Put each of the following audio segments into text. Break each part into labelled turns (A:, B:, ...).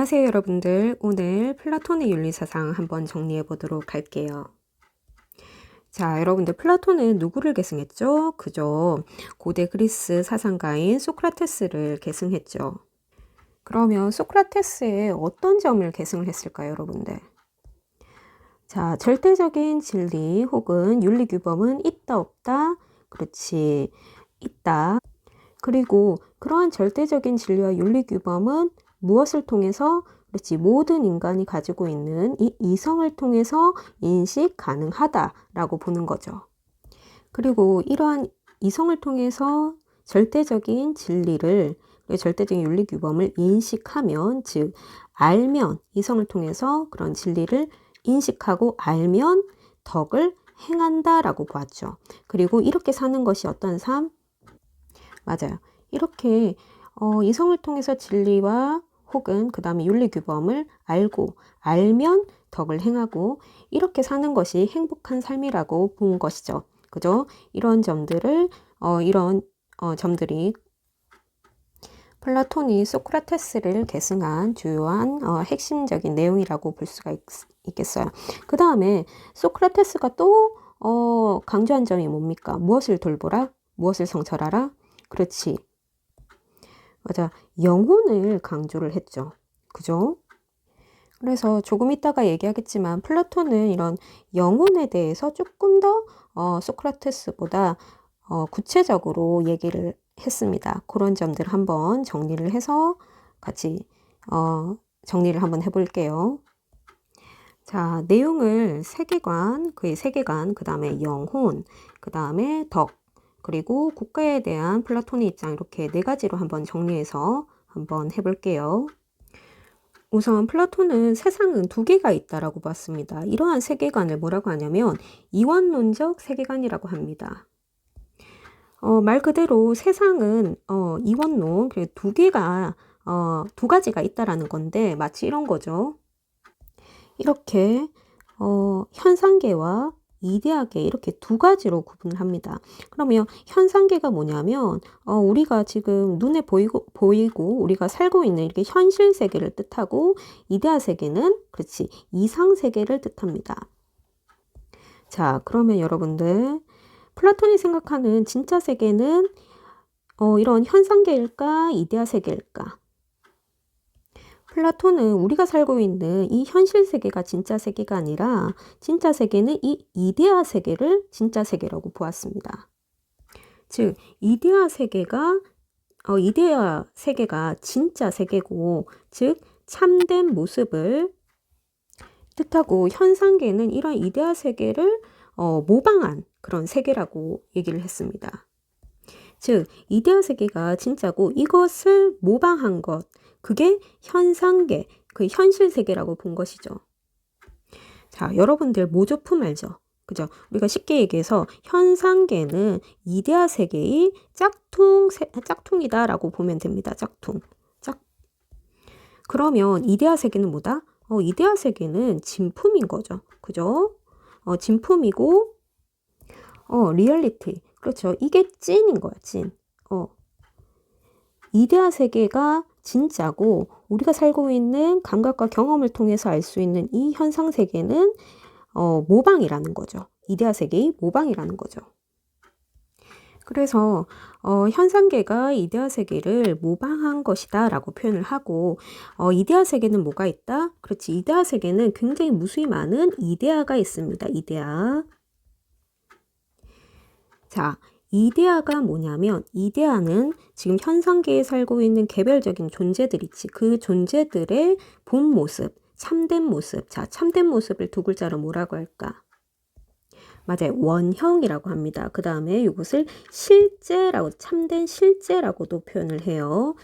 A: 안녕하세요, 여러분들. 오늘 플라톤의 윤리사상 한번 정리해 보도록 할게요. 자, 여러분들 플라톤은 누구를 계승했죠? 그죠? 고대 그리스 사상가인 소크라테스를 계승했죠. 그러면 소크라테스의 어떤 점을 계승을 했을까요, 여러분들? 자, 절대적인 진리 혹은 윤리규범은 있다, 없다? 그렇지, 있다. 그리고 그러한 절대적인 진리와 윤리규범은 무엇을 통해서? 그렇지, 모든 인간이 가지고 있는 이 이성을 통해서 인식 가능하다라고 보는 거죠. 그리고 이러한 이성을 통해서 절대적인 진리를, 절대적인 윤리규범을 인식하면, 즉 알면, 이성을 통해서 그런 진리를 인식하고 알면 덕을 행한다라고 보았죠. 그리고 이렇게 사는 것이 어떤 삶? 맞아요. 이렇게 이성을 통해서 진리와 혹은 그 다음에 윤리규범을 알면 덕을 행하고 이렇게 사는 것이 행복한 삶이라고 본 것이죠. 그죠? 이런 점들을 점들이 플라톤이 소크라테스를 계승한 주요한 핵심적인 내용이라고 볼 수가 있겠어요. 그 다음에 소크라테스가 또 강조한 점이 뭡니까? 무엇을 돌보라? 무엇을 성찰하라? 그렇지. 맞아. 영혼을 강조를 했죠. 그죠? 그래서 조금 이따가 얘기하겠지만 플라톤은 이런 영혼에 대해서 조금 더 소크라테스보다 구체적으로 얘기를 했습니다. 그런 점들 한번 정리를 해서 같이 정리를 한번 해볼게요. 자, 내용을 세계관, 그의 세계관, 그 다음에 영혼, 그 다음에 덕, 그리고 국가에 대한 플라톤의 입장 이렇게 네 가지로 한번 정리해서 한번 해볼게요. 우선 플라톤은 세상은 두 개가 있다라고 봤습니다. 이러한 세계관을 뭐라고 하냐면 이원론적 세계관이라고 합니다. 말 그대로 세상은 이원론, 두 가지가 있다라는 건데 마치 이런 거죠. 이렇게 현상계와 이데아계 이렇게 두 가지로 구분을 합니다. 그러면 현상계가 뭐냐면 우리가 지금 눈에 보이고 우리가 살고 있는 이렇게 현실 세계를 뜻하고 이데아 세계는 그렇지 이상 세계를 뜻합니다. 자, 그러면 여러분들 플라톤이 생각하는 진짜 세계는 이런 현상계일까 이데아 세계일까? 플라톤은 우리가 살고 있는 이 현실 세계가 진짜 세계가 아니라 진짜 세계는 이 이데아 세계를 진짜 세계라고 보았습니다. 즉 이데아 세계가 진짜 세계고 즉 참된 모습을 뜻하고 현상계는 이런 이데아 세계를 모방한 그런 세계라고 얘기를 했습니다. 즉 이데아 세계가 진짜고 이것을 모방한 것 그게 현상계, 그 현실 세계라고 본 것이죠. 자, 여러분들 모조품 알죠? 그죠? 우리가 쉽게 얘기해서 현상계는 이데아 세계의 짝퉁이다라고 보면 됩니다. 짝퉁. 그러면 이데아 세계는 뭐다? 이데아 세계는 진품인 거죠. 그죠? 진품이고, 리얼리티. 그렇죠. 이게 찐인 거야, 찐. 이데아 세계가 진짜고 우리가 살고 있는 감각과 경험을 통해서 알 수 있는 이 현상 세계는 모방이라는 거죠. 이데아 세계의 모방이라는 거죠. 그래서 현상계가 이데아 세계를 모방한 것이다 라고 표현을 하고 이데아 세계는 뭐가 있다? 그렇지. 이데아 세계는 굉장히 무수히 많은 이데아가 있습니다. 이데아. 자, 이데아가 뭐냐면 이데아는 지금 현상계에 살고 있는 개별적인 존재들 있지. 그 존재들의 본 모습, 참된 모습. 자, 참된 모습을 두 글자로 뭐라고 할까? 맞아요. 원형이라고 합니다. 그 다음에 이것을 실제라고, 참된 실제라고도 표현을 해요.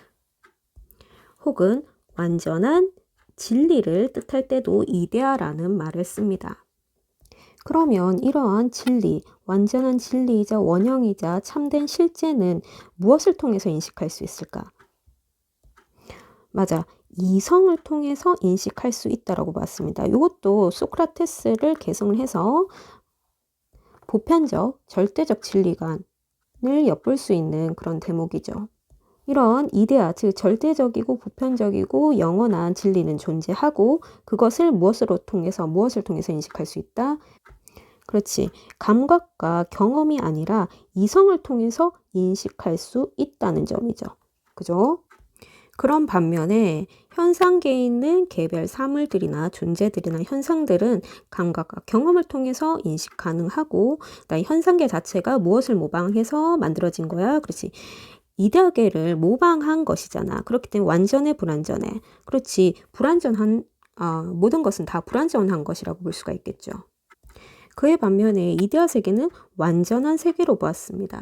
A: 혹은 완전한 진리를 뜻할 때도 이데아라는 말을 씁니다. 그러면 이러한 진리, 완전한 진리이자 원형이자 참된 실제는 무엇을 통해서 인식할 수 있을까? 맞아. 이성을 통해서 인식할 수 있다고 봤습니다. 이것도 소크라테스를 개성을 해서 보편적, 절대적 진리관을 엿볼 수 있는 그런 대목이죠. 이런 이데아, 즉 절대적이고 보편적이고 영원한 진리는 존재하고 그것을 무엇을 통해서 인식할 수 있다? 그렇지. 감각과 경험이 아니라 이성을 통해서 인식할 수 있다는 점이죠. 그죠? 그런 반면에 현상계에 있는 개별 사물들이나 존재들이나 현상들은 감각과 경험을 통해서 인식 가능하고, 그다음에 현상계 자체가 무엇을 모방해서 만들어진 거야? 그렇지. 이데아계를 모방한 것이잖아. 그렇기 때문에 완전해, 불완전해. 그렇지. 모든 것은 다 불완전한 것이라고 볼 수가 있겠죠. 그에 반면에 이데아 세계는 완전한 세계로 보았습니다.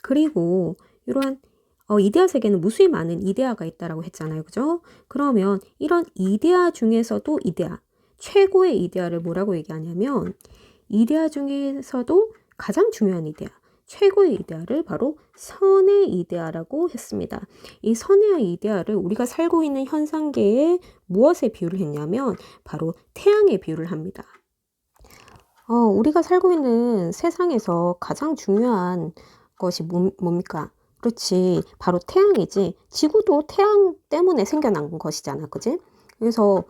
A: 그리고 이러한 이데아 세계는 무수히 많은 이데아가 있다라고 했잖아요. 그죠? 그러면 이런 이데아 중에서도 최고의 이데아를 뭐라고 얘기하냐면, 이데아 중에서도 가장 중요한 이데아, 최고의 이데아를 바로 선의 이데아라고 했습니다. 이 선의 이데아를 우리가 살고 있는 현상계에 무엇에 비유를 했냐면 바로 태양에 비유를 합니다. 우리가 살고 있는 세상에서 가장 중요한 것이 뭡니까? 그렇지. 바로 태양이지. 지구도 태양 때문에 생겨난 것이잖아. 그지? 그래서,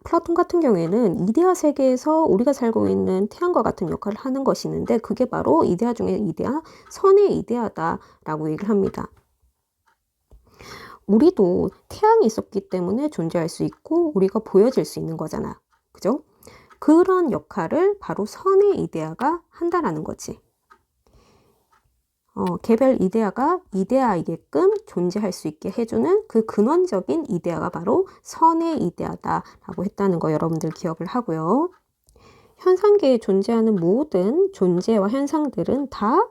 A: 플라톤 같은 경우에는 이데아 세계에서 우리가 살고 있는 태양과 같은 역할을 하는 것이 있는데, 그게 바로 이데아 중에 이데아, 선의 이데아다라고 얘기를 합니다. 우리도 태양이 있었기 때문에 존재할 수 있고, 우리가 보여질 수 있는 거잖아. 그죠? 그런 역할을 바로 선의 이데아가 한다라는 거지. 개별 이데아가 이데아이게끔 존재할 수 있게 해주는 그 근원적인 이데아가 바로 선의 이데아다라고 했다는 거 여러분들 기억을 하고요. 현상계에 존재하는 모든 존재와 현상들은 다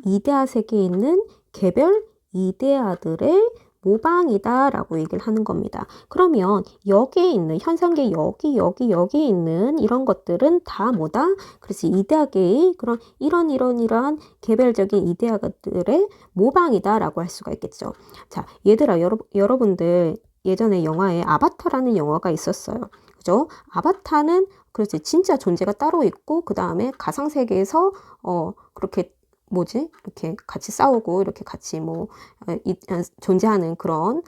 A: 이데아 세계에 있는 개별 이데아들의 모방이다라고 얘기를 하는 겁니다. 그러면 여기에 있는 현상계 여기 있는 이런 것들은 다 뭐다? 그래서 이데아계의 그런 이러한 개별적인 이데아들의 모방이다라고 할 수가 있겠죠. 자, 얘들아, 여러분들 예전에 영화에 아바타라는 영화가 있었어요. 그죠? 아바타는 그렇지, 진짜 존재가 따로 있고 그 다음에 가상세계에서 그렇게 이렇게 같이 싸우고 이렇게 같이 존재하는 그런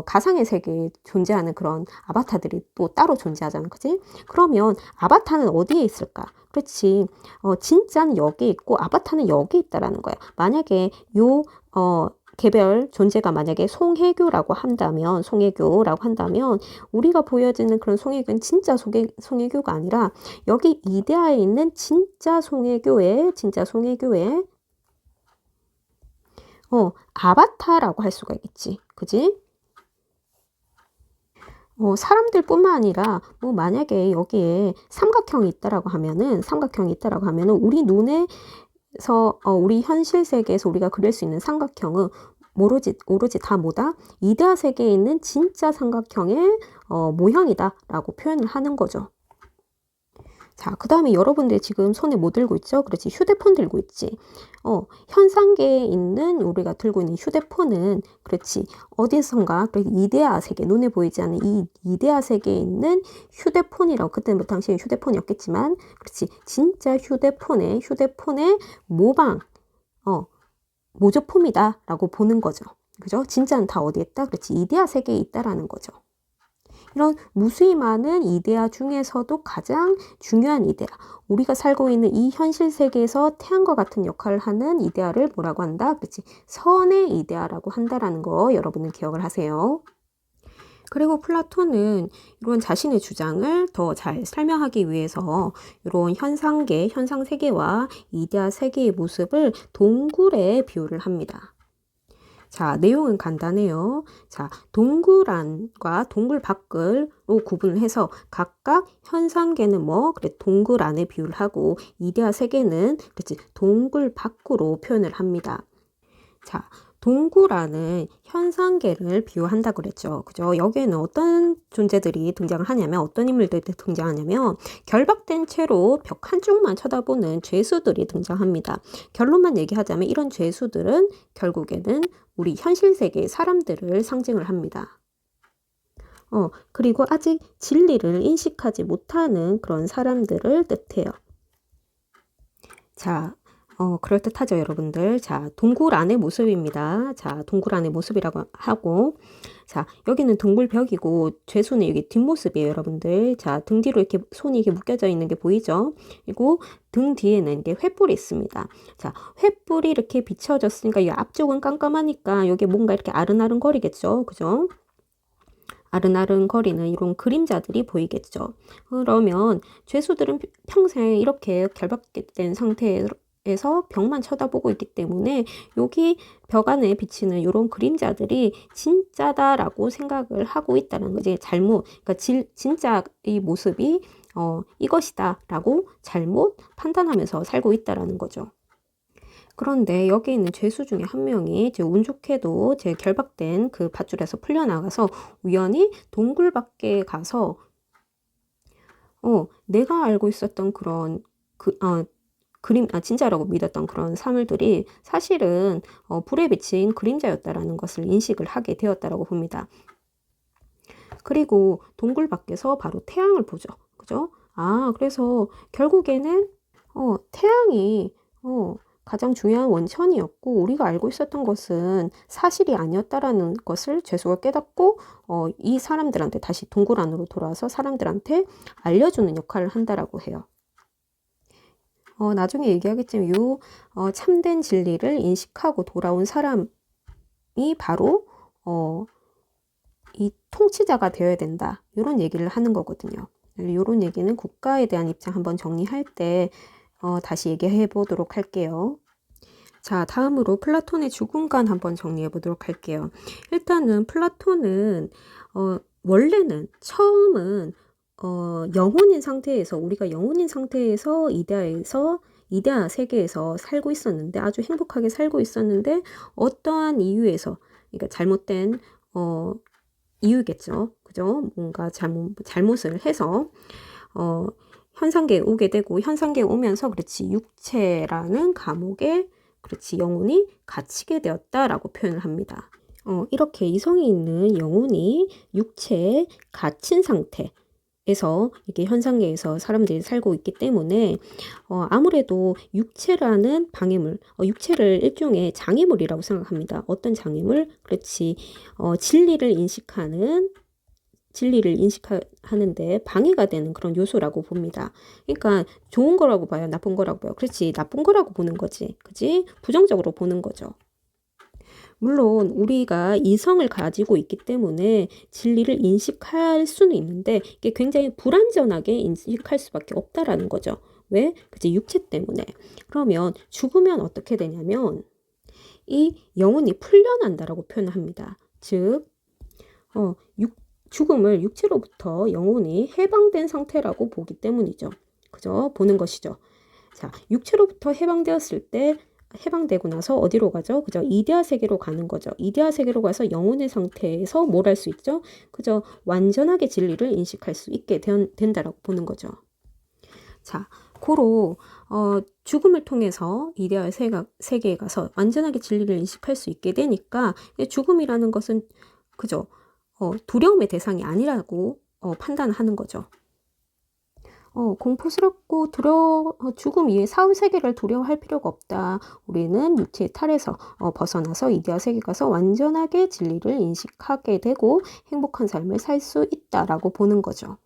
A: 가상의 세계에 존재하는 그런 아바타들이 또 따로 존재하잖아. 그치? 그러면 아바타는 어디에 있을까? 그렇지. 진짜는 여기 있고 아바타는 여기 있다라는 거야. 만약에 개별 존재가 만약에 송혜교라고 한다면 우리가 보여지는 그런 송혜교는 진짜 송혜교가 아니라 여기 이데아에 있는 진짜 송혜교의 아바타라고 할 수가 있겠지. 그지? 사람들뿐만 아니라 만약에 여기에 삼각형이 있다라고 하면은 우리 눈에서 우리 현실 세계에서 우리가 그릴 수 있는 삼각형은 오로지 다 뭐다? 이데아 세계에 있는 진짜 삼각형의 모형이다라고 표현을 하는 거죠. 자, 그 다음에 여러분들 지금 손에 뭐 들고 있죠? 그렇지, 휴대폰 들고 있지. 현상계에 있는 우리가 들고 있는 휴대폰은 그렇지, 어디선가 이데아 세계, 눈에 보이지 않는 이 이데아 세계에 있는 휴대폰이라고, 그때는 뭐 당시에 휴대폰이었겠지만, 그렇지, 진짜 휴대폰의 모방, 모조품이다라고 보는 거죠. 그죠? 진짜는 다 어디에 있다? 그렇지, 이데아 세계에 있다라는 거죠. 이런 무수히 많은 이데아 중에서도 가장 중요한 이데아, 우리가 살고 있는 이 현실 세계에서 태양과 같은 역할을 하는 이데아를 뭐라고 한다? 그렇지, 선의 이데아라고 한다라는 거 여러분은 기억을 하세요. 그리고 플라톤은 이런 자신의 주장을 더 잘 설명하기 위해서 이런 현상 세계와 이데아 세계의 모습을 동굴에 비유를 합니다. 자, 내용은 간단해요. 자, 동굴 안과 동굴 밖으로 구분을 해서 각각 현상계는 동굴 안에 비유를 하고 이데아 세계는 그렇지, 동굴 밖으로 표현을 합니다. 자, 동굴 안은 현상계를 비유한다 그랬죠. 그죠? 여기에는 어떤 존재들이 등장을 하냐면, 어떤 인물들이 등장하냐면, 결박된 채로 벽 한쪽만 쳐다보는 죄수들이 등장합니다. 결론만 얘기하자면 이런 죄수들은 결국에는 우리 현실 세계의 사람들을 상징을 합니다. 그리고 아직 진리를 인식하지 못하는 그런 사람들을 뜻해요. 자, 그럴듯하죠, 여러분들. 자, 동굴 안의 모습입니다. 자, 동굴 안의 모습이라고 하고, 자, 여기는 동굴벽이고, 죄수는 여기 뒷모습이에요, 여러분들. 자, 등 뒤로 이렇게 손이 이렇게 묶여져 있는 게 보이죠? 그리고 등 뒤에는 이게 횃불이 있습니다. 자, 횃불이 이렇게 비춰졌으니까, 이 앞쪽은 깜깜하니까, 여기 뭔가 이렇게 아른아른거리겠죠? 그죠? 아른아른거리는 이런 그림자들이 보이겠죠. 그러면 죄수들은 평생 이렇게 결박된 상태에서 벽만 쳐다보고 있기 때문에 여기 벽 안에 비치는 이런 그림자들이 진짜다라고 생각을 하고 있다는 거지. 잘못, 그러니까 진짜 이 모습이 이것이다라고 잘못 판단하면서 살고 있다라는 거죠. 그런데 여기 있는 죄수 중에 한 명이 운 좋게도 제 결박된 그 밧줄에서 풀려나가서 우연히 동굴 밖에 가서 내가 알고 있었던 그런 진짜라고 믿었던 그런 사물들이 사실은 불에 비친 그림자였다라는 것을 인식을 하게 되었다라고 봅니다. 그리고 동굴 밖에서 바로 태양을 보죠. 그죠? 그래서 결국에는 태양이 가장 중요한 원천이었고 우리가 알고 있었던 것은 사실이 아니었다라는 것을 죄수가 깨닫고 이 사람들한테 다시 동굴 안으로 돌아와서 사람들한테 알려주는 역할을 한다라고 해요. 나중에 얘기하겠지만 참된 진리를 인식하고 돌아온 사람이 바로 이 통치자가 되어야 된다. 이런 얘기를 하는 거거든요. 이런 얘기는 국가에 대한 입장 한번 정리할 때 다시 얘기해 보도록 할게요. 자, 다음으로 플라톤의 죽음관 한번 정리해 보도록 할게요. 일단은 플라톤은 원래는 처음은 영혼인 상태에서 우리가 영혼인 상태에서 이데아 세계에서 살고 있었는데 아주 행복하게 살고 있었는데 어떠한 이유에서 그러니까 잘못된 이유겠죠. 그죠? 뭔가 잘못을 해서 현상계에 오게 되고 현상계에 오면서 그렇지 육체라는 감옥에 그렇지 영혼이 갇히게 되었다라고 표현을 합니다. 이렇게 이성이 있는 영혼이 육체에 갇힌 상태에서 이렇게 현상계에서 사람들이 살고 있기 때문에 아무래도 육체라는 방해물, 육체를 일종의 장애물이라고 생각합니다. 어떤 장애물? 그렇지 진리를 인식하는데 방해가 되는 그런 요소라고 봅니다. 그러니까 좋은 거라고 봐요? 나쁜 거라고 봐요? 그렇지. 나쁜 거라고 보는 거지. 그치? 부정적으로 보는 거죠. 물론 우리가 이성을 가지고 있기 때문에 진리를 인식할 수는 있는데 이게 굉장히 불완전하게 인식할 수밖에 없다라는 거죠. 왜? 그치? 육체 때문에. 그러면 죽으면 어떻게 되냐면 이 영혼이 풀려난다라고 표현을 합니다. 즉 죽음을 육체로부터 영혼이 해방된 상태라고 보기 때문이죠. 그죠? 보는 것이죠. 자, 육체로부터 해방되고 나서 어디로 가죠? 그죠? 이데아 세계로 가는 거죠. 이데아 세계로 가서 영혼의 상태에서 뭘 할 수 있죠? 그죠? 완전하게 진리를 인식할 수 있게 된다라고 보는 거죠. 자, 고로 죽음을 통해서 이데아 세계에 가서 완전하게 진리를 인식할 수 있게 되니까 죽음이라는 것은 그죠? 두려움의 대상이 아니라고 판단하는 거죠. 공포스럽고 죽음 이외의 사후 세계를 두려워할 필요가 없다. 우리는 육체의 탈에서 벗어나서 이데아 세계 가서 완전하게 진리를 인식하게 되고 행복한 삶을 살 수 있다라고 보는 거죠.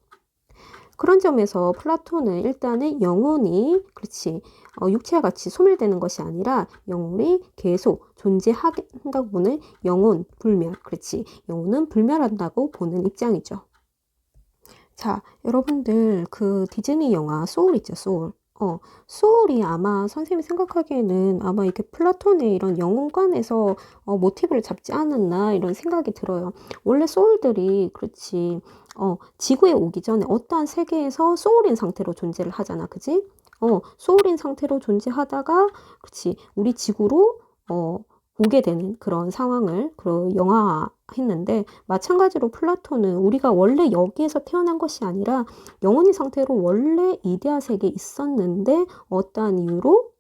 A: 그런 점에서 플라톤은 일단은 영혼이 그렇지 육체와 같이 소멸되는 것이 아니라 영혼이 계속 존재한다고 보는 영혼 불멸 그렇지 영혼은 불멸한다고 보는 입장이죠. 자, 여러분들 그 디즈니 영화 소울 있죠, 소울. 소울이 아마 선생님이 생각하기에는 아마 이렇게 플라톤의 이런 영혼관에서 모티브를 잡지 않았나 이런 생각이 들어요. 원래 소울들이 그렇지 지구에 오기 전에 어떠한 세계에서 소울인 상태로 존재를 하잖아, 그지? 소울인 상태로 존재하다가 그렇지 우리 지구로 오게 되는 그런 상황을 영화했는데 마찬가지로 플라톤은 우리가 원래 여기에서 태어난 것이 아니라 영혼의 상태로 원래 이데아 세계에 있었는데 어떠한 이유로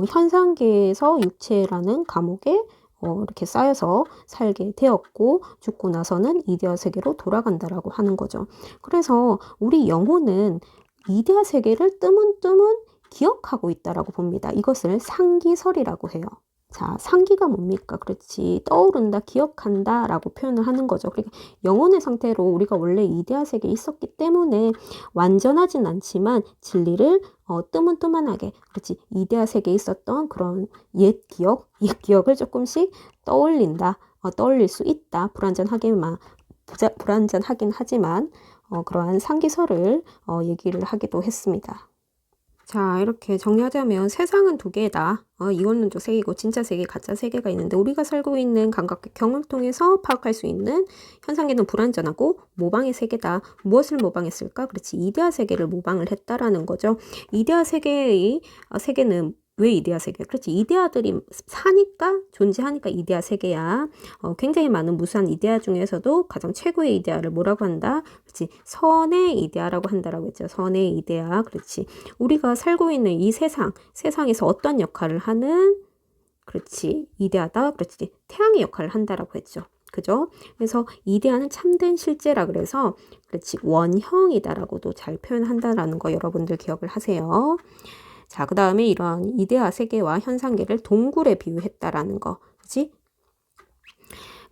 A: 현상계에서 육체라는 감옥에 이렇게 쌓여서 살게 되었고 죽고 나서는 이데아 세계로 돌아간다라고 하는 거죠. 그래서 우리 영혼은 이데아 세계를 뜨문뜨문 기억하고 있다라고 봅니다. 이것을 상기설이라고 해요. 자, 상기가 뭡니까? 그렇지. 떠오른다, 기억한다 라고 표현을 하는 거죠. 그러니까 영혼의 상태로 우리가 원래 이데아 세계에 있었기 때문에 완전하진 않지만 진리를 뜨문뜨문하게, 그렇지. 이데아 세계에 있었던 그런 옛 기억을 조금씩 떠올린다. 떠올릴 수 있다. 불완전하긴 하지만 그러한 상기설을 얘기를 하기도 했습니다. 자, 이렇게 정리하자면 세상은 두 개다. 이원론적 세계고 진짜 세계, 가짜 세계가 있는데 우리가 살고 있는 감각의 경험을 통해서 파악할 수 있는 현상계는 불완전하고 모방의 세계다. 무엇을 모방했을까? 그렇지. 이데아 세계를 모방을 했다라는 거죠. 이데아 세계의 세계는 왜 이데아 세계? 그렇지. 이데아들이 사니까, 존재하니까 이데아 세계야. 굉장히 많은 무수한 이데아 중에서도 가장 최고의 이데아를 뭐라고 한다? 그렇지. 선의 이데아라고 한다라고 했죠. 선의 이데아. 그렇지. 우리가 살고 있는 이 세상에서 어떤 역할을 하는, 그렇지. 이데아다. 그렇지. 태양의 역할을 한다라고 했죠. 그죠? 그래서 이데아는 참된 실제라 그래서, 그렇지. 원형이다라고도 잘 표현한다라는 거 여러분들 기억을 하세요. 자, 그 다음에 이런 이데아 세계와 현상계를 동굴에 비유했다라는 거. 그치?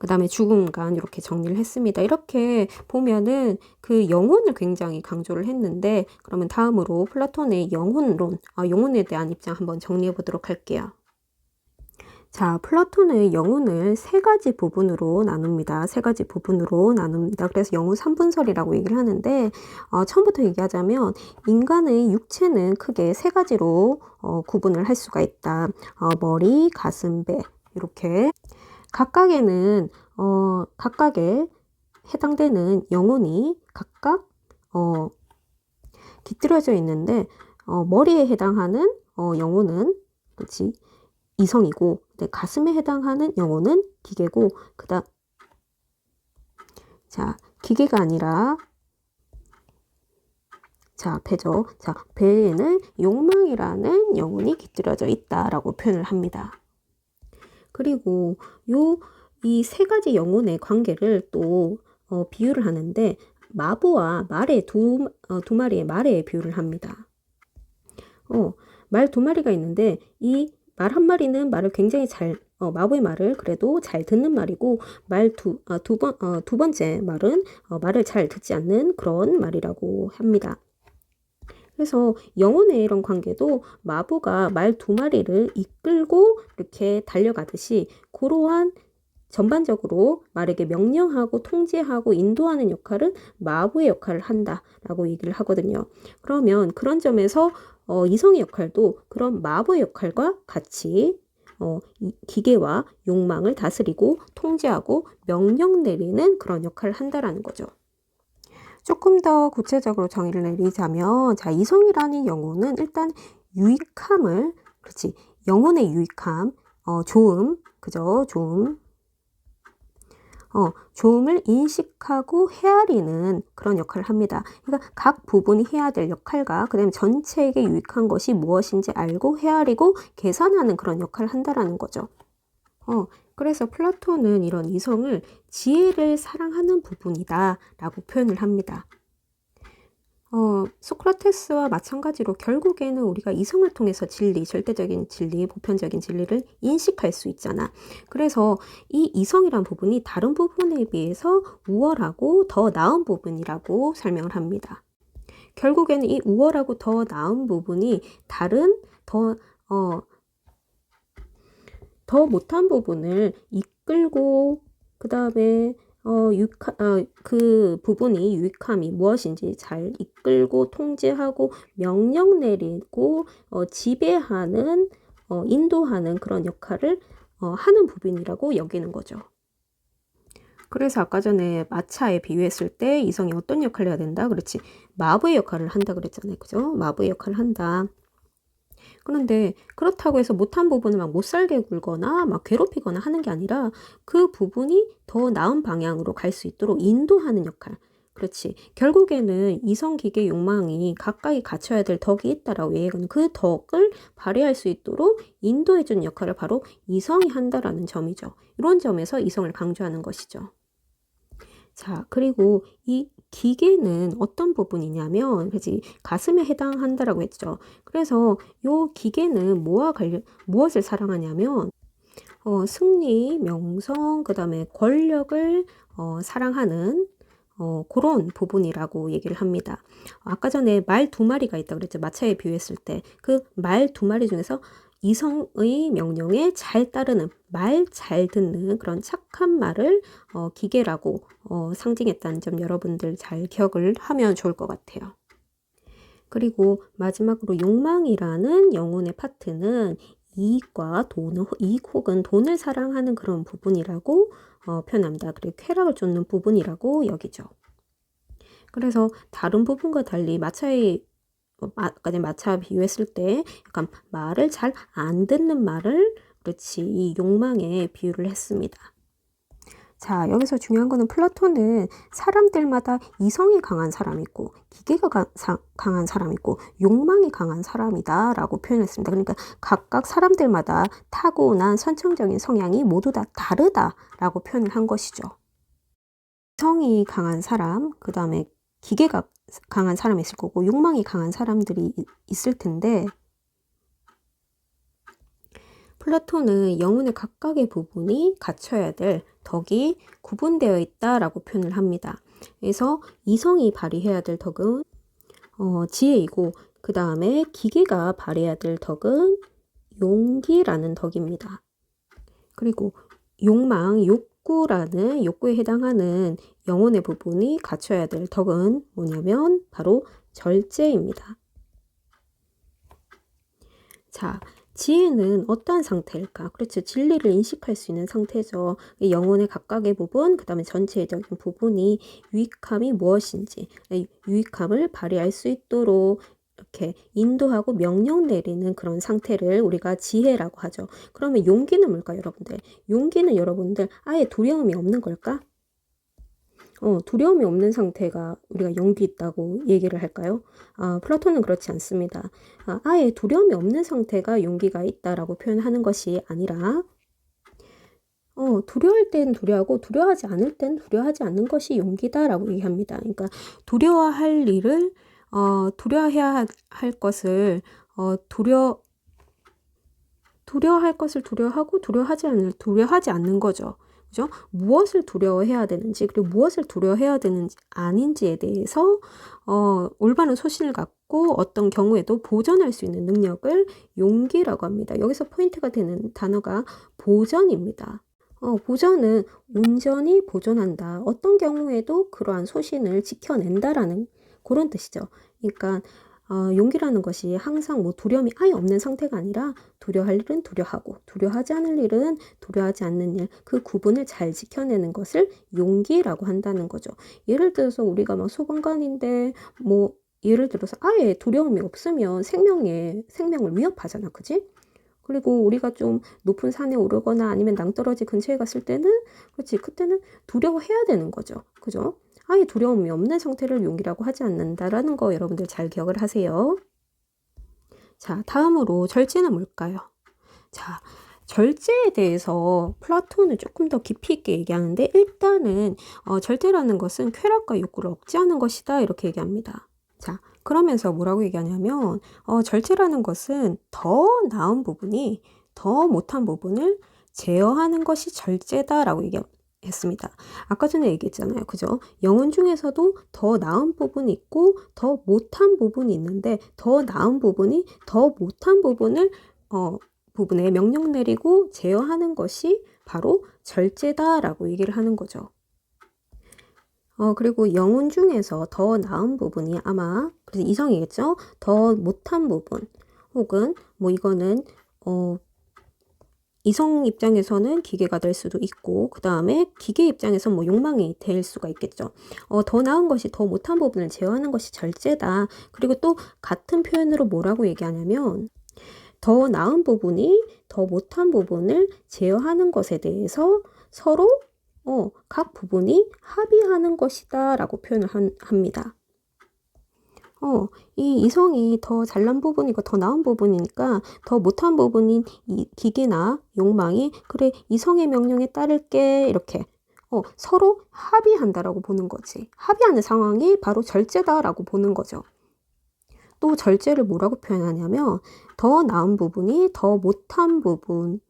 A: 그 다음에 죽음간 이렇게 정리를 했습니다. 이렇게 보면은 그 영혼을 굉장히 강조를 했는데, 그러면 다음으로 플라톤의 영혼론, 영혼에 대한 입장 한번 정리해 보도록 할게요. 자, 플라톤의 영혼을 세 가지 부분으로 나눕니다. 그래서 영혼 3분설이라고 얘기를 하는데, 처음부터 얘기하자면 인간의 육체는 크게 세 가지로 구분을 할 수가 있다. 머리, 가슴, 배 이렇게 각각에 해당되는 영혼이 각각 깃들여져 있는데, 머리에 해당하는 영혼은, 그렇지, 이성이고, 가슴에 해당하는 영혼은 기계고, 자, 기계가 아니라, 자, 배죠. 자, 배에는 욕망이라는 영혼이 깃들여져 있다라고 표현을 합니다. 그리고 이 세 가지 영혼의 관계를 또 비유를 하는데, 마부와 말의 두 마리의 말에 비유를 합니다. 말 두 마리가 있는데, 이 말 한 마리는 말을 굉장히 마부의 말을 그래도 잘 듣는 말이고, 두 번째 말은 말을 잘 듣지 않는 그런 말이라고 합니다. 그래서 영혼의 이런 관계도 마부가 말 두 마리를 이끌고 이렇게 달려가듯이 그러한 전반적으로 말에게 명령하고 통제하고 인도하는 역할은 마부의 역할을 한다라고 얘기를 하거든요. 그러면 그런 점에서 이성의 역할도 그런 마부의 역할과 같이 기계와 욕망을 다스리고 통제하고 명령 내리는 그런 역할을 한다라는 거죠. 조금 더 구체적으로 정의를 내리자면, 자, 이성이라는 영혼은 일단 유익함을, 그렇지, 영혼의 유익함, 그죠? 조음을 인식하고 헤아리는 그런 역할을 합니다. 그러니까 각 부분이 해야 될 역할과 그다음에 전체에게 유익한 것이 무엇인지 알고 헤아리고 계산하는 그런 역할을 한다라는 거죠. 그래서 플라톤은 이런 이성을 지혜를 사랑하는 부분이다 라고 표현을 합니다. 소크라테스와 마찬가지로 결국에는 우리가 이성을 통해서 진리, 절대적인 진리, 보편적인 진리를 인식할 수 있잖아. 그래서 이 이성이란 부분이 다른 부분에 비해서 우월하고 더 나은 부분이라고 설명을 합니다. 결국에는 이 우월하고 더 나은 부분이 다른 더 못한 부분을 이끌고, 그 다음에 그 부분이 유익함이 무엇인지 잘 이끌고 통제하고 명령 내리고 지배하는 인도하는 그런 역할을 하는 부분이라고 여기는 거죠. 그래서 아까 전에 마차에 비유했을 때 이성이 어떤 역할을 해야 된다? 그렇지. 마부의 역할을 한다 그랬잖아요. 그죠? 마부의 역할을 한다. 그런데 그렇다고 해서 못한 부분을 막 못살게 굴거나 막 괴롭히거나 하는 게 아니라 그 부분이 더 나은 방향으로 갈 수 있도록 인도하는 역할. 그렇지. 결국에는 이성기계 욕망이 가까이 갖춰야 될 덕이 있다라고 얘기하는 그 덕을 발휘할 수 있도록 인도해주는 역할을 바로 이성이 한다라는 점이죠. 이런 점에서 이성을 강조하는 것이죠. 자, 그리고 이 기계는 어떤 부분이냐면, 그지 가슴에 해당한다라고 했죠. 그래서 요 기계는 무엇을 사랑하냐면, 승리, 명성, 그 다음에 권력을 사랑하는 그런 부분이라고 얘기를 합니다. 아까 전에 말 두 마리가 있다고 그랬죠. 마차에 비유했을 때. 그 말 두 마리 중에서 이성의 명령에 잘 따르는, 말 잘 듣는 그런 착한 말을 기계라고 상징했다는 점 여러분들 잘 기억을 하면 좋을 것 같아요. 그리고 마지막으로 욕망이라는 영혼의 파트는 이익 혹은 돈을 사랑하는 그런 부분이라고 표현합니다. 그리고 쾌락을 쫓는 부분이라고 여기죠. 그래서 다른 부분과 달리 아까 마차 비유했을 때 약간 말을 잘 안 듣는 말을 그렇지 이 욕망에 비유를 했습니다. 자, 여기서 중요한 거는 플라톤은 사람들마다 이성이 강한 사람이 있고 기계가 강한 사람이 있고 욕망이 강한 사람이다 라고 표현했습니다. 그러니까 각각 사람들마다 타고난 선천적인 성향이 모두 다 다르다 라고 표현을 한 것이죠. 이성이 강한 사람, 그 다음에 기계가 강한 사람이 있을 거고 욕망이 강한 사람들이 있을 텐데, 플라톤은 영혼의 각각의 부분이 갖춰야 될 덕이 구분되어 있다라고 표현을 합니다. 그래서 이성이 발휘해야 될 덕은 지혜이고, 그 다음에 기계가 발휘해야 될 덕은 용기라는 덕입니다. 그리고 욕구라는 욕구에 해당하는 영혼의 부분이 갖춰야 될 덕은 뭐냐면 바로 절제입니다. 자, 지혜는 어떠한 상태일까? 그렇죠. 진리를 인식할 수 있는 상태죠. 영혼의 각각의 부분, 그 다음에 전체적인 부분이 유익함이 무엇인지, 유익함을 발휘할 수 있도록 이렇게 인도하고 명령 내리는 그런 상태를 우리가 지혜라고 하죠. 그러면 용기는 뭘까요, 여러분들? 용기는 여러분들 아예 두려움이 없는 걸까? 두려움이 없는 상태가 우리가 용기 있다고 얘기를 할까요? 플라톤은 그렇지 않습니다. 아예 두려움이 없는 상태가 용기가 있다라고 표현하는 것이 아니라, 두려울 땐 두려워하고 두려워하지 않을 땐 두려워하지 않는 것이 용기다라고 얘기합니다. 그러니까 두려워할 일을, 두려워해야 할 것을, 두려워할 것을 두려워하고 두려워하지 않는 거죠. 그죠? 무엇을 두려워해야 되는지, 그리고 무엇을 두려워해야 되는지 아닌지에 대해서 올바른 소신을 갖고 어떤 경우에도 보전할 수 있는 능력을 용기라고 합니다. 여기서 포인트가 되는 단어가 보전입니다. 보전은 온전히 보존한다. 어떤 경우에도 그러한 소신을 지켜낸다라는 그런 뜻이죠. 그러니까 용기라는 것이 항상 두려움이 아예 없는 상태가 아니라 두려워할 일은 두려워하고 두려워하지 않을 일은 두려워하지 않는 일, 그 구분을 잘 지켜내는 것을 용기라고 한다는 거죠. 예를 들어서 우리가 소방관인데 예를 들어서 아예 두려움이 없으면 생명을 위협하잖아. 그지? 그리고 우리가 좀 높은 산에 오르거나 아니면 낭떠러지 근처에 갔을 때는 그때는 두려워해야 되는 거죠. 그죠? 아예 두려움이 없는 상태를 용기라고 하지 않는다라는 거 여러분들 잘 기억을 하세요. 자, 다음으로 절제는 뭘까요? 자, 절제에 대해서 플라톤은 조금 더 깊이 있게 얘기하는데, 일단은 절제라는 것은 쾌락과 욕구를 억제하는 것이다 이렇게 얘기합니다. 자, 그러면서 뭐라고 얘기하냐면 절제라는 것은 더 나은 부분이 더 못한 부분을 제어하는 것이 절제다라고 했습니다. 아까 전에 얘기했잖아요. 그죠? 영혼 중에서도 더 나은 부분이 있고 더 못한 부분이 있는데, 더 나은 부분이 더 못한 부분에 명령 내리고 제어하는 것이 바로 절제다라고 얘기를 하는 거죠. 그리고 영혼 중에서 더 나은 부분이 아마 그래서 이성이겠죠? 더 못한 부분 혹은 이거는 이성 입장에서는 기계가 될 수도 있고, 그 다음에 기계 입장에서 욕망이 될 수가 있겠죠. 더 나은 것이 더 못한 부분을 제어하는 것이 절제다. 그리고 또 같은 표현으로 뭐라고 얘기하냐면, 더 나은 부분이 더 못한 부분을 제어하는 것에 대해서 서로 각 부분이 합의하는 것이다 라고 표현을 합니다. 이 이성이 더 잘난 부분이고 더 나은 부분이니까 더 못한 부분인 이 기계나 욕망이 그래 이성의 명령에 따를게 이렇게 서로 합의한다라고 보는 거지. 합의하는 상황이 바로 절제다라고 보는 거죠. 또 절제를 뭐라고 표현하냐면 더 나은 부분이 더 못한 부분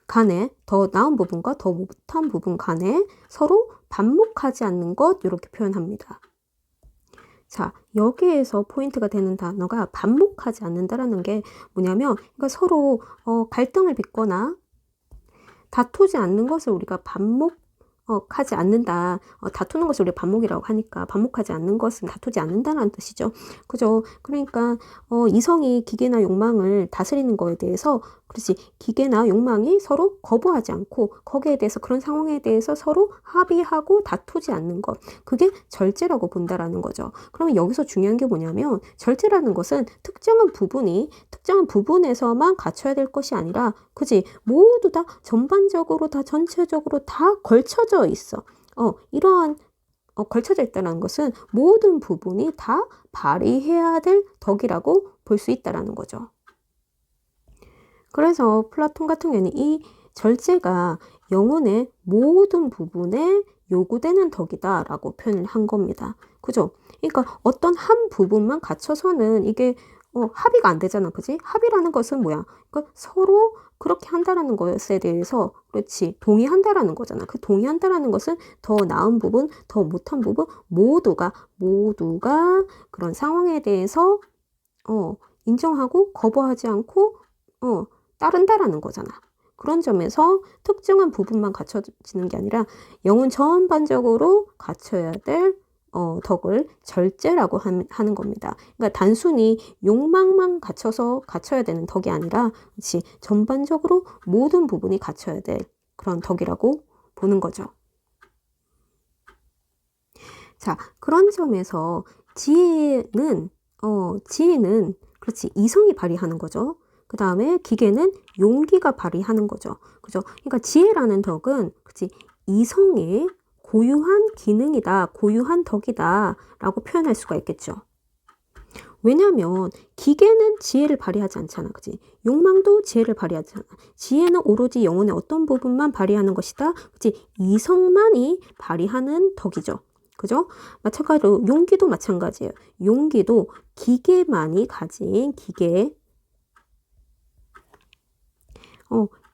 A: 간에, 더 나은 부분과 더 못한 부분 간에 서로 반목하지 않는 것, 이렇게 표현합니다. 자, 여기에서 포인트가 되는 단어가 반목하지 않는다라는 게 뭐냐면, 그러니까 서로 갈등을 빚거나 다투지 않는 것을 우리가 반목하지 않는다. 다투는 것을 우리가 반목이라고 하니까 반목하지 않는 것은 다투지 않는다는 뜻이죠. 그죠? 그러니까 이성이 기계나 욕망을 다스리는 거에 대해서, 그렇지, 기계나 욕망이 서로 거부하지 않고 거기에 대해서, 그런 상황에 대해서 서로 합의하고 다투지 않는 것, 그게 절제라고 본다라는 거죠. 그러면 여기서 중요한 게 뭐냐면, 절제라는 것은 특정한 부분에서만 갖춰야 될 것이 아니라, 그지, 모두 다 전반적으로 다 전체적으로 다 걸쳐져 있어. 이러한 걸쳐져 있다는 것은 모든 부분이 다 발휘해야 될 덕이라고 볼 수 있다는 거죠. 그래서 플라톤 같은 경우에는 이 절제가 영혼의 모든 부분에 요구되는 덕이다라고 표현을 한 겁니다. 그죠? 그러니까 어떤 한 부분만 갖춰서는 이게 합의가 안 되잖아. 그지? 합의라는 것은 뭐야? 그러니까 서로 그렇게 한다라는 것에 대해서, 그렇지, 동의한다라는 거잖아. 그 동의한다라는 것은 더 나은 부분, 더 못한 부분, 모두가 그런 상황에 대해서 인정하고 거부하지 않고 따른다라는 거잖아. 그런 점에서 특정한 부분만 갖춰지는 게 아니라 영혼 전반적으로 갖춰야 될 덕을 절제라고 하는 겁니다. 그러니까 단순히 욕망만 갖춰야 되는 덕이 아니라, 그렇지, 전반적으로 모든 부분이 갖춰야 될 그런 덕이라고 보는 거죠. 자, 그런 점에서 지혜는 그렇지, 이성이 발휘하는 거죠. 그 다음에 기계는 용기가 발휘하는 거죠. 그죠? 그러니까 지혜라는 덕은, 그치, 이성의 고유한 기능이다, 고유한 덕이다 라고 표현할 수가 있겠죠. 왜냐하면 기계는 지혜를 발휘하지 않잖아. 그치? 욕망도 지혜를 발휘하지 않아. 지혜는 오로지 영혼의 어떤 부분만 발휘하는 것이다. 그치? 이성만이 발휘하는 덕이죠. 그죠? 마찬가지로 용기도 마찬가지예요. 용기도 기계만이 가진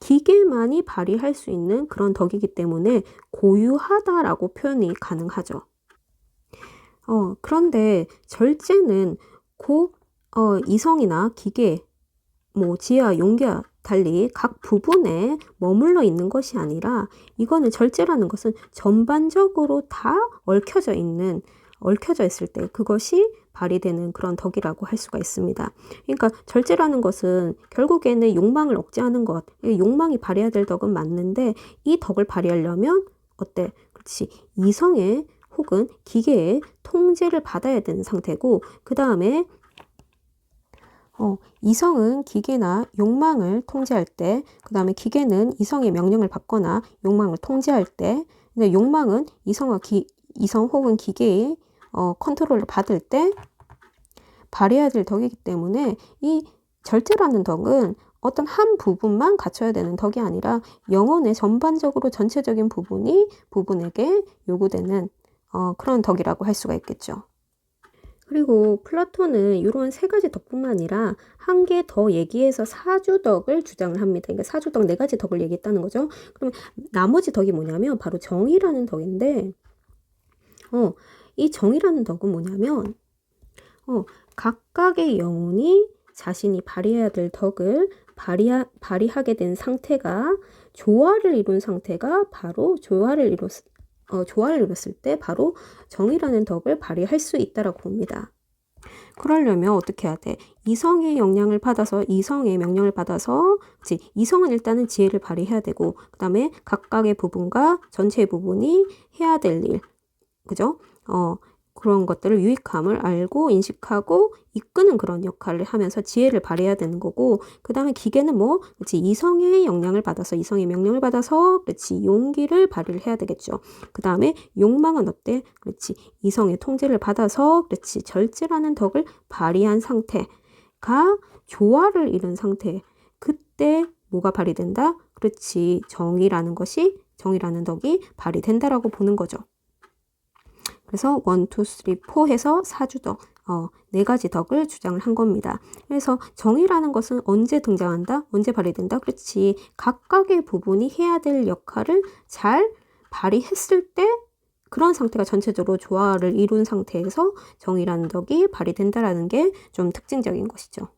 A: 기계만이 발휘할 수 있는 그런 덕이기 때문에 고유하다라고 표현이 가능하죠. 그런데 절제는 이성이나 기계, 지혜와 용기와 달리 각 부분에 머물러 있는 것이 아니라, 이거는 절제라는 것은 전반적으로 다 얽혀져 있을 때 그것이 발휘되는 그런 덕이라고 할 수가 있습니다. 그러니까 절제라는 것은 결국에는 욕망을 억제하는 것, 욕망이 발휘해야 될 덕은 맞는데, 이 덕을 발휘하려면 어때? 그렇지, 이성의 혹은 기계의 통제를 받아야 되는 상태고, 그 다음에 이성은 기계나 욕망을 통제할 때, 그 다음에 기계는 이성의 명령을 받거나 욕망을 통제할 때, 근데 욕망은 이성 혹은 기계의 컨트롤을 받을 때 발휘해야 될 덕이기 때문에, 이 절제라는 덕은 어떤 한 부분만 갖춰야 되는 덕이 아니라 영혼의 전반적으로 전체적인 부분에게 요구되는 그런 덕이라고 할 수가 있겠죠. 그리고 플라톤은 이런 세 가지 덕뿐만 아니라 한 개 더 얘기해서 사주덕을 주장을 합니다. 그러니까 사주덕 4가지 덕을 얘기했다는 거죠. 그럼 나머지 덕이 뭐냐면 바로 정이라는 덕인데, 이 정이라는 덕은 뭐냐면 각각의 영혼이 자신이 발휘해야 될 덕을 발휘하게 된 상태가, 조화를 이룬 상태가 바로 조화를 이뤘을 때 바로 정이라는 덕을 발휘할 수 있다라고 봅니다. 그러려면 어떻게 해야 돼? 이성의 명령을 받아서, 그치? 이성은 일단은 지혜를 발휘해야 되고, 그 다음에 각각의 부분과 전체의 부분이 해야 될 일, 그죠? 그런 것들을, 유익함을 알고 인식하고 이끄는 그런 역할을 하면서 지혜를 발휘해야 되는 거고, 그 다음에 기계는 그렇지, 이성의 명령을 받아서, 그렇지, 용기를 발휘를 해야 되겠죠. 그 다음에 욕망은 어때? 그렇지, 이성의 통제를 받아서, 그렇지, 절제라는 덕을 발휘한 상태가 조화를 이룬 상태, 그때 뭐가 발휘된다? 그렇지, 정이라는 것이 정의라는 덕이 발휘된다라고 보는 거죠. 그래서 1, 2, 3, 4 해서 4주덕, 4가지 덕을 주장을 한 겁니다. 그래서 정의라는 것은 언제 등장한다? 언제 발휘된다? 그렇지. 각각의 부분이 해야 될 역할을 잘 발휘했을 때 그런 상태가 전체적으로 조화를 이룬 상태에서 정의라는 덕이 발휘된다라는 게 좀 특징적인 것이죠.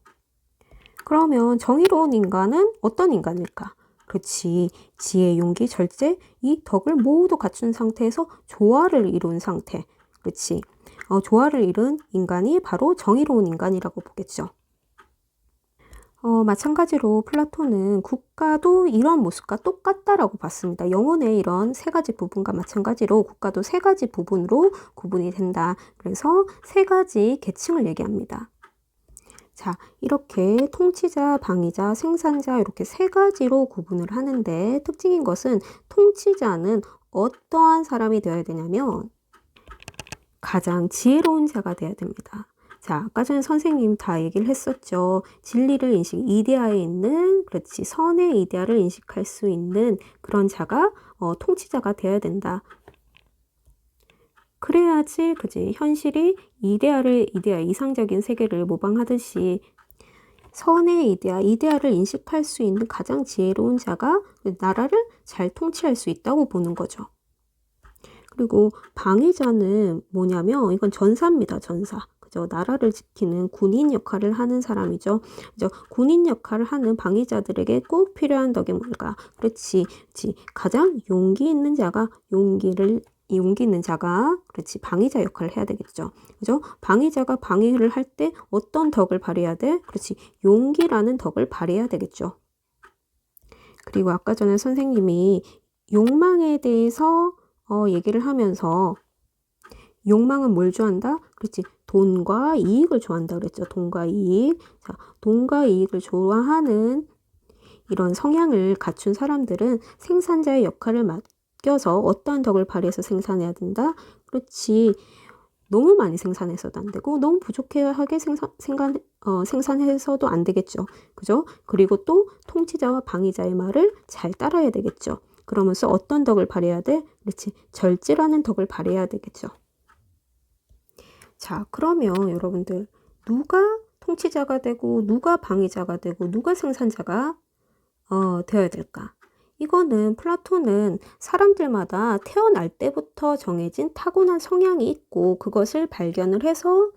A: 그러면 정의로운 인간은 어떤 인간일까? 그렇지. 지혜, 용기, 절제, 이 덕을 모두 갖춘 상태에서 조화를 이룬 상태. 그렇지. 조화를 이룬 인간이 바로 정의로운 인간이라고 보겠죠. 마찬가지로 플라톤은 국가도 이런 모습과 똑같다라고 봤습니다. 영혼의 이런 3가지 부분과 마찬가지로 국가도 3가지 부분으로 구분이 된다. 그래서 3가지 계층을 얘기합니다. 자, 이렇게 통치자, 방위자, 생산자 이렇게 3가지로 구분을 하는데 특징인 것은 통치자는 어떠한 사람이 되어야 되냐면 가장 지혜로운 자가 되어야 됩니다. 자, 아까 전에 선생님 다 얘기를 했었죠. 진리를 이데아에 있는, 그렇지, 선의 이데아를 인식할 수 있는 그런 자가 통치자가 되어야 된다. 그래야지, 그지, 현실이 이데아, 이상적인 세계를 모방하듯이 선의 이데아를 인식할 수 있는 가장 지혜로운 자가 나라를 잘 통치할 수 있다고 보는 거죠. 그리고 방위자는 뭐냐면 이건 전사입니다. 전사. 그죠? 나라를 지키는 군인 역할을 하는 사람이죠. 그죠? 군인 역할을 하는 방위자들에게 꼭 필요한 덕이 뭘까? 그렇지. 가장 용기 있는 자가 그렇지, 방위자 역할을 해야 되겠죠. 그죠? 방위자가 방위를 할 때 어떤 덕을 발휘해야 돼? 그렇지, 용기라는 덕을 발휘해야 되겠죠. 그리고 아까 전에 선생님이 욕망에 대해서 얘기를 하면서 욕망은 뭘 좋아한다? 그렇지, 돈과 이익을 좋아한다 그랬죠. 돈과 이익. 자, 돈과 이익을 좋아하는 이런 성향을 갖춘 사람들은 생산자의 역할을 맡겨서 어떠한 덕을 발휘해서 생산해야 된다? 그렇지. 너무 많이 생산해서도 안 되고 너무 부족하게 생산해서도 안 되겠죠. 그죠? 그리고 또 통치자와 방위자의 말을 잘 따라야 되겠죠. 그러면서 어떤 덕을 발휘해야 돼? 그렇지. 절제라는 덕을 발휘해야 되겠죠. 자, 그러면 여러분들 누가 통치자가 되고 누가 방위자가 되고 누가 생산자가 되어야 될까? 이거는 플라톤은 사람들마다 태어날 때부터 정해진 타고난 성향이 있고 그것을 발견을 해서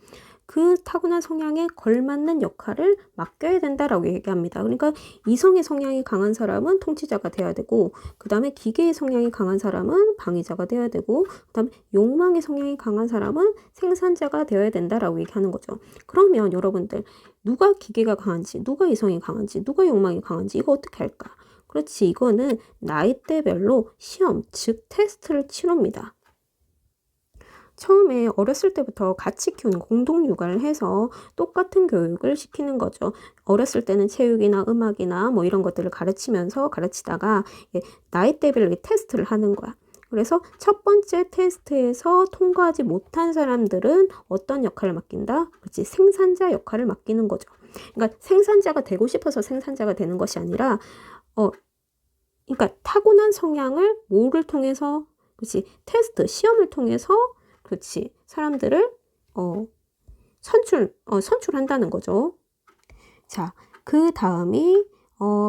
A: 그 타고난 성향에 걸맞는 역할을 맡겨야 된다라고 얘기합니다. 그러니까 이성의 성향이 강한 사람은 통치자가 돼야 되고 그 다음에 기계의 성향이 강한 사람은 방위자가 돼야 되고 그 다음에 욕망의 성향이 강한 사람은 생산자가 되어야 된다라고 얘기하는 거죠. 그러면 여러분들 누가 기계가 강한지 누가 이성이 강한지 누가 욕망이 강한지 이거 어떻게 할까? 그렇지, 이거는 나이대별로 시험, 즉 테스트를 치릅니다. 처음에 어렸을 때부터 같이 키우는 공동 육아를 해서 똑같은 교육을 시키는 거죠. 어렸을 때는 체육이나 음악이나 뭐 이런 것들을 가르치다가 나이대별로 테스트를 하는 거야. 그래서 첫 번째 테스트에서 통과하지 못한 사람들은 어떤 역할을 맡긴다? 그렇지, 생산자 역할을 맡기는 거죠. 그러니까 생산자가 되고 싶어서 생산자가 되는 것이 아니라 그러니까 타고난 성향을 뭐를 통해서, 그렇지, 테스트, 시험을 통해서, 그렇지, 사람들을 선출한다는 거죠. 자, 그 다음이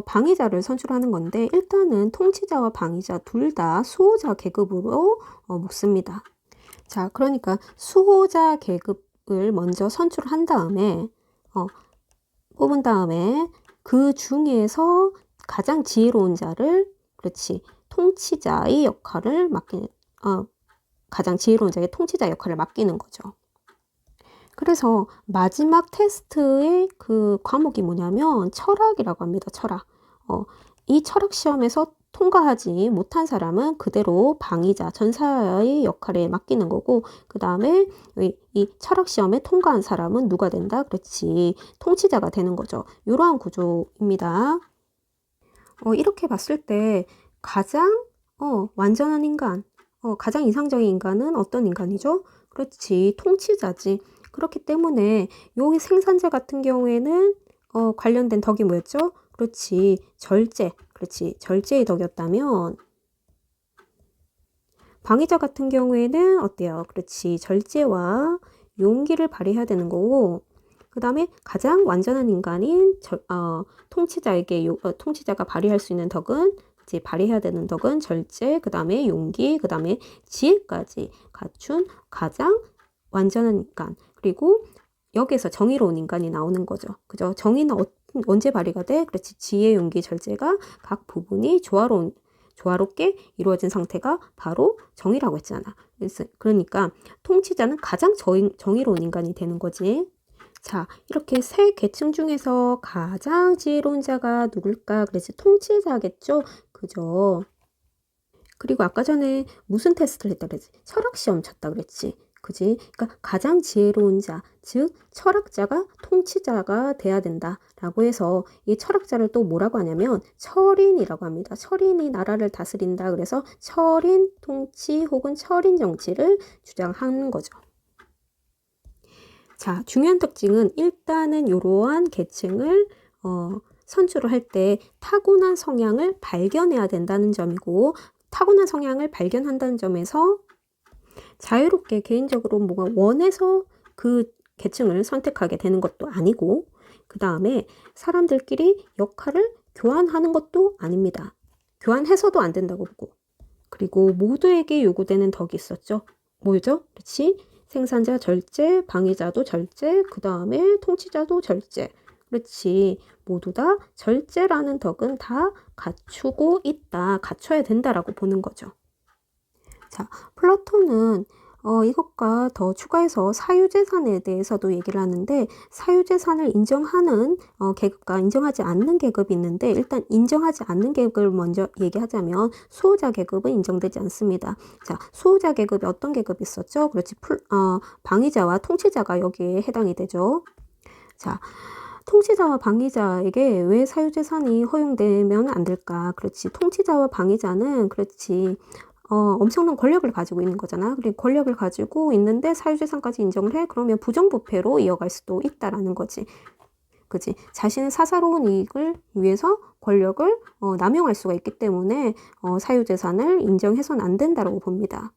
A: 방위자를 선출하는 건데 일단은 통치자와 방위자 둘 다 수호자 계급으로 묶습니다. 자, 그러니까 수호자 계급을 먼저 선출한 다음에 뽑은 다음에 그 중에서 가장 지혜로운 자를, 그렇지, 통치자의 역할을 맡기는, 가장 지혜로운 자에게 통치자 역할을 맡기는 거죠. 그래서 마지막 테스트의 그 과목이 뭐냐면 철학이라고 합니다. 철학. 이 철학 시험에서 통과하지 못한 사람은 그대로 방위자, 전사의 역할에 맡기는 거고 그 다음에 이 철학 시험에 통과한 사람은 누가 된다? 그렇지, 통치자가 되는 거죠. 이러한 구조입니다. 이렇게 봤을 때 가장 완전한 인간, 가장 이상적인 인간은 어떤 인간이죠? 그렇지, 통치자지. 그렇기 때문에 여기 생산자 같은 경우에는 관련된 덕이 뭐였죠? 그렇지, 절제. 그렇지, 절제의 덕이었다면 방위자 같은 경우에는 어때요? 그렇지. 절제와 용기를 발휘해야 되는 거고, 그 다음에 가장 완전한 인간인 통치자에게 통치자가 발휘할 수 있는 덕은 이제 발휘해야 되는 덕은 절제, 그 다음에 용기, 그 다음에 지혜까지 갖춘 가장 완전한 인간. 그리고 여기에서 정의로운 인간이 나오는 거죠. 그죠? 정의는 언제 발휘가 돼? 그렇지. 지혜, 용기, 절제가 각 부분이 조화롭게 이루어진 상태가 바로 정의라고 했잖아. 그러니까 통치자는 가장 정의로운 인간이 되는 거지. 자, 이렇게 세 계층 중에서 가장 지혜로운 자가 누굴까? 그래서 통치자겠죠? 그죠? 그리고 아까 전에 무슨 테스트를 했다 그랬지? 철학 시험 쳤다 그랬지? 그지? 그러니까 가장 지혜로운 자, 즉 철학자가 통치자가 돼야 된다라고 해서 이 철학자를 또 뭐라고 하냐면 철인이라고 합니다. 철인이 나라를 다스린다. 그래서 철인 통치 혹은 철인 정치를 주장하는 거죠. 자, 중요한 특징은 일단은 이러한 계층을 선출을 할 때 타고난 성향을 발견해야 된다는 점이고, 타고난 성향을 발견한다는 점에서 자유롭게 개인적으로 뭐가 원해서 그 계층을 선택하게 되는 것도 아니고, 그 다음에 사람들끼리 역할을 교환하는 것도 아닙니다. 교환해서도 안 된다고 보고, 그리고 모두에게 요구되는 덕이 있었죠. 뭐죠? 그렇지? 생산자 절제, 방위자도 절제, 그 다음에 통치자도 절제. 그렇지. 모두 다 절제라는 덕은 다 갖추고 있다, 갖춰야 된다라고 보는 거죠. 자, 플라톤은 이것과 더 추가해서 사유재산에 대해서도 얘기를 하는데, 사유재산을 인정하는 계급과 인정하지 않는 계급이 있는데, 일단 인정하지 않는 계급을 먼저 얘기하자면 수호자 계급은 인정되지 않습니다. 자, 수호자 계급이 어떤 계급이 있었죠? 그렇지. 방위자와 통치자가 여기에 해당이 되죠. 자, 통치자와 방위자에게 왜 사유재산이 허용되면 안 될까? 그렇지. 통치자와 방위자는 그렇지. 엄청난 권력을 가지고 있는 거잖아. 그리고 권력을 가지고 있는데 사유재산까지 인정을 해? 그러면 부정부패로 이어갈 수도 있다라는 거지. 그치? 자신의 사사로운 이익을 위해서 권력을 남용할 수가 있기 때문에 사유재산을 인정해서는 안 된다고 봅니다.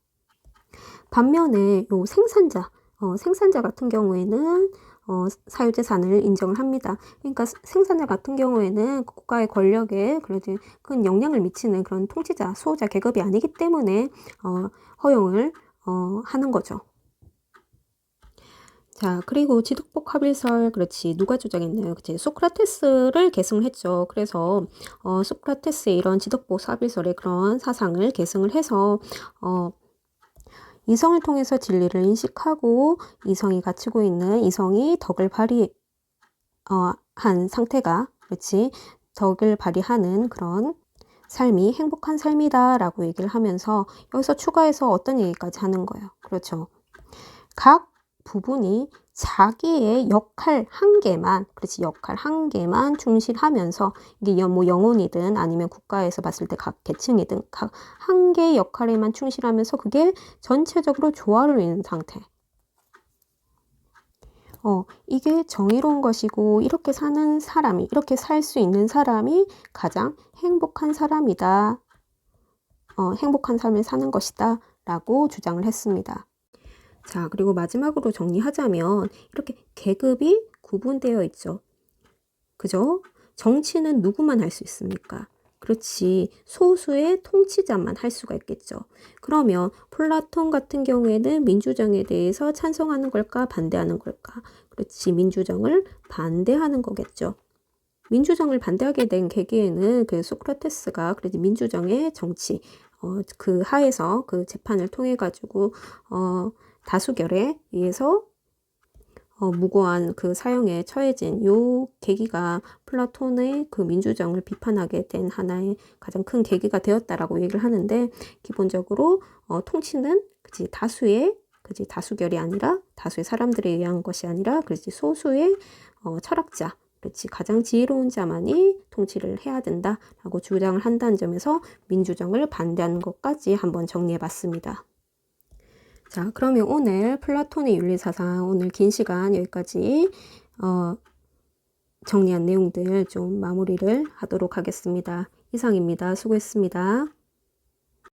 A: 반면에 요 생산자 같은 경우에는 사유재산을 인정을 합니다. 그러니까 생산자 같은 경우에는 국가의 권력에 그래도 큰 영향을 미치는 그런 통치자, 수호자 계급이 아니기 때문에 허용을 하는 거죠. 자, 그리고 지덕복 합일설, 그렇지. 누가 주장했나요? 그치. 소크라테스를 계승을 했죠. 그래서 소크라테스의 이런 지덕복 합일설의 그런 사상을 계승을 해서 이성을 통해서 진리를 인식하고 이성이 갖추고 있는 이성이 덕을 발휘한 상태가, 그렇지, 덕을 발휘하는 그런 삶이 행복한 삶이다 라고 얘기를 하면서 여기서 추가해서 어떤 얘기까지 하는 거예요. 그렇죠. 각 부분이 자기의 역할 한 개만, 그렇지, 역할 한 개만 충실하면서, 이게 뭐 영혼이든 아니면 국가에서 봤을 때 각 계층이든 각 한 개의 역할에만 충실하면서 그게 전체적으로 조화를 이루는 상태. 이게 정의로운 것이고, 이렇게 사는 사람이, 이렇게 살 수 있는 사람이 가장 행복한 사람이다. 행복한 삶을 사는 것이다 라고 주장을 했습니다. 자, 그리고 마지막으로 정리하자면 이렇게 계급이 구분되어 있죠. 그죠? 정치는 누구만 할 수 있습니까? 그렇지. 소수의 통치자만 할 수가 있겠죠. 그러면 플라톤 같은 경우에는 민주정에 대해서 찬성하는 걸까? 반대하는 걸까? 그렇지. 민주정을 반대하는 거겠죠. 민주정을 반대하게 된 계기에는 그 소크라테스가 그래도 민주정의 정치, 그 하에서 그 재판을 통해 가지고 다수결에 의해서 무고한 그 사형에 처해진 요 계기가 플라톤의 그 민주정을 비판하게 된 하나의 가장 큰 계기가 되었다라고 얘기를 하는데, 기본적으로 통치는 그치 다수결이 아니라 다수의 사람들에 의한 것이 아니라 그렇지 소수의 철학자, 그렇지 가장 지혜로운 자만이 통치를 해야 된다라고 주장을 한다는 점에서 민주정을 반대하는 것까지 한번 정리해 봤습니다. 자, 그러면 오늘 플라톤의 윤리사상, 오늘 긴 시간 여기까지 정리한 내용들 좀 마무리를 하도록 하겠습니다. 이상입니다. 수고했습니다.